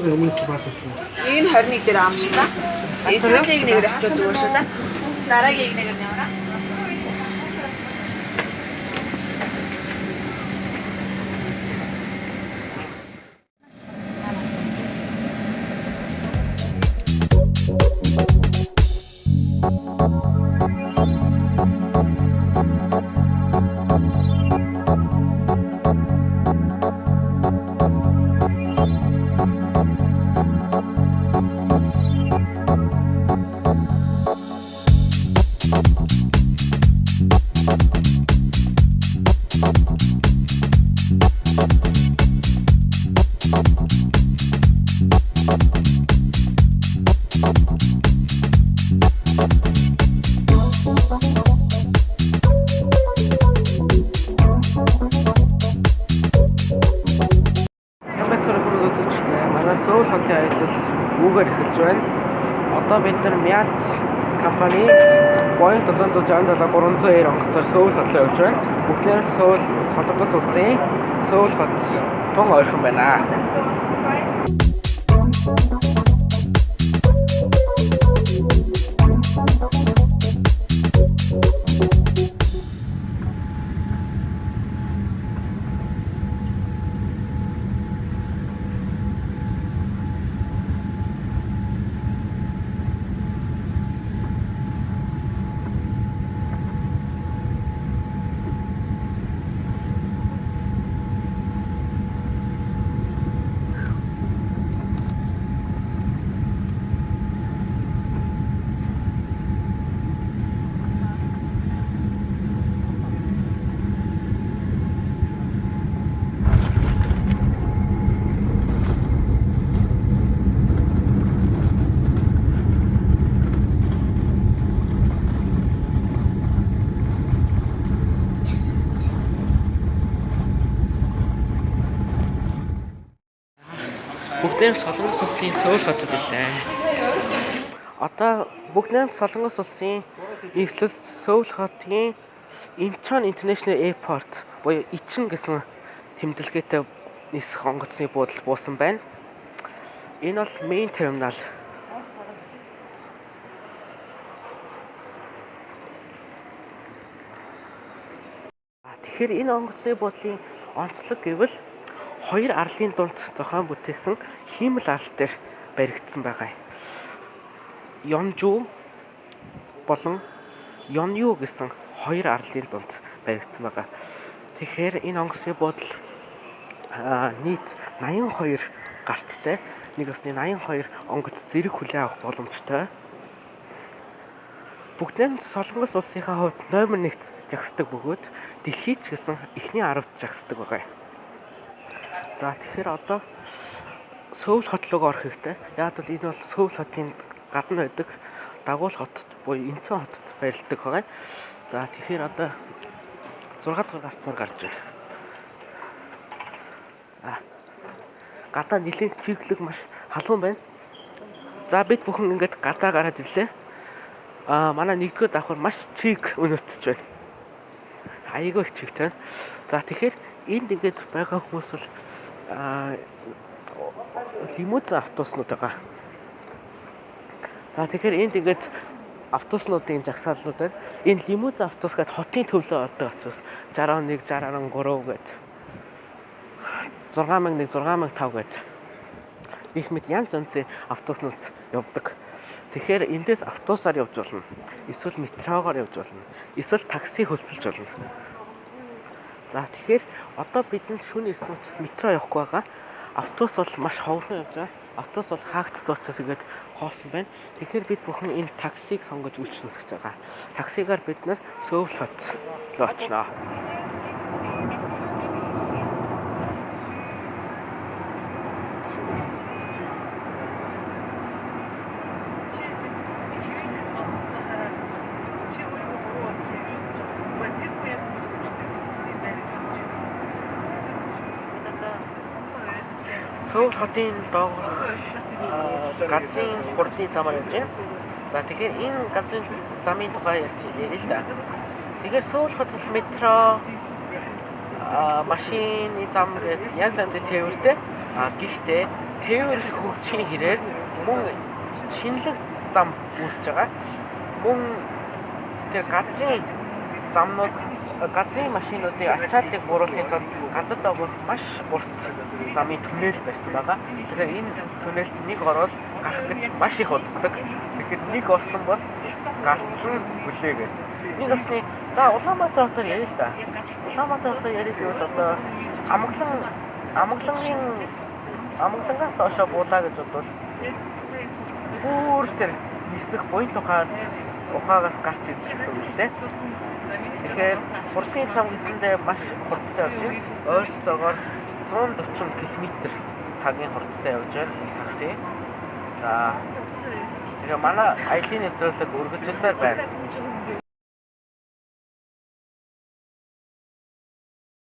Өмнөх бас л. Энэ 21 дээр аам шиг ба. Эцэглийг нэгээр авчвал зүгээр шүү за. Дараагийн нэгээр нь яваа. Сөүл хотын аялал үүгээр эхэлж байна. Одоо бид нар Мяц компани Boeing 767-300 онгоцоор Сөүл хот руу явж байна. Бүгдээр Сөүл Солонгос улсын Сөүл хот тун ойрхон байна. Бүгдээр Солонгос улсын Сөүл хотод ирлээ. Одоо бүгдээр Солонгос улсын нийслэл Сөүл хотын Incheon International Airport буюу Ичин гэсэн тэмдэглэгээтэй нисэх онгоцны буудалд буусан байна. Энэ бол main terminal. Тэгэхээр энэ онгоцны буудлын онцлог гэвэл хоёр арлын дунд зохион бүтээсэн хиймэл арал дээр баригдсан байгаа. Yeonju болон Yeonju гэсэн хоёр арлын дунд баригдсан байгаа. Тэгэхээр энэ онгоцны буудал нийт 82 гарттай, нэг усны 82 онгоц зэрэг хүлээн авах боломжтой. Бүгдээр Солонгос улсынхаа хувьд номер 1-т жагсдаг бөгөөд дэлхийд ч гэсэн эхний 10-т жагсдаг байгаа. За тэгэхээр одоо Сөүл хот руу орох хэрэгтэй. Яг бол энэ бол Сөүл хотын гадна байдаг дагуул хотод буюу Инcheon хотод байрладаг байгаа. За тэгэхээр одоо 6 дугаар гарцаар гарч байна. За гадаа нэлээд чиглэг маш халуун байна. За бид бүхэн ингээд гадаа гараад ирлээ. Манай нэгдүгээр давхар маш чиг өнөтж байна. Айгүй их чигтэй. За тэгэхээр энд ингээд байгаа хүмүүс бол лимузин автобуснууд байгаа. За тэгэхээр энд ингээд автобуснуудын жагсаалнууд байна. Энэ лимузин автобус гэдэг хотын төвлөө ордог автобус 61, 63 гэдэг 6001, 6005 гэдэг их мэд янз янзын автобуснууд явдаг. Тэгэхээр эндээс автобусаар явж болно. Эсвэл метрогоор явж болно. Эсвэл такси хөлсөлж болно. За тэгэхээр одоо бидэнд шөнө ирсэн учраас метро явахгүй байгаа. Автобус бол маш ховрхон явж байгаа. Автобус бол хаагдсан учраас ингээд хоосон байна. Тэгэхээр бид бүхэн энэ таксиг сонгож үйлчлүүлж байгаа. Таксигаар бид нар Сөүл хот руу очноо. Сөүл хотын доогоор газрын хурдны замаар явж байна. За тэгэхээр энэ газрын замын тухай ярьж л да. Тэгэхээр Сөүл хот метро машины зам гэдэг янз янзын тээвэртэй. Гэхдээ тээвэр хөгжихийн хэрээр мөн шинэлэг зам үүсэж байгаа. Мөн тэр газрын замнууд газрын машинуудыг ачааллыг бууруулахын тулд газар доогоос маш урт замын түнэл байсан байгаа. Тэгэхээр энэ түнэлд нэг ороод гарах гэж маш их уддаг. Тэгэхээр нэг орсон бол гартал нь хүлээгээд. Нэг осны за Улаанбаатар хотоор ярил л да. Улаанбаатар хотоор ярих гэвэл одоо Амглангаас доошоо буулаа гэж бодвол бүр тэр нисэх буян ухаагаас гарч ирэх гэсэн үг л дээ. Тэгэхээр хурдны зам гэсэндээ маш хурдтай явж байна. Ойролцоогоор 140 км цагийн хурдтай явж байна такси. За тэгээ манай аялын нэвтрүүлэг үргэлжилсээр байна.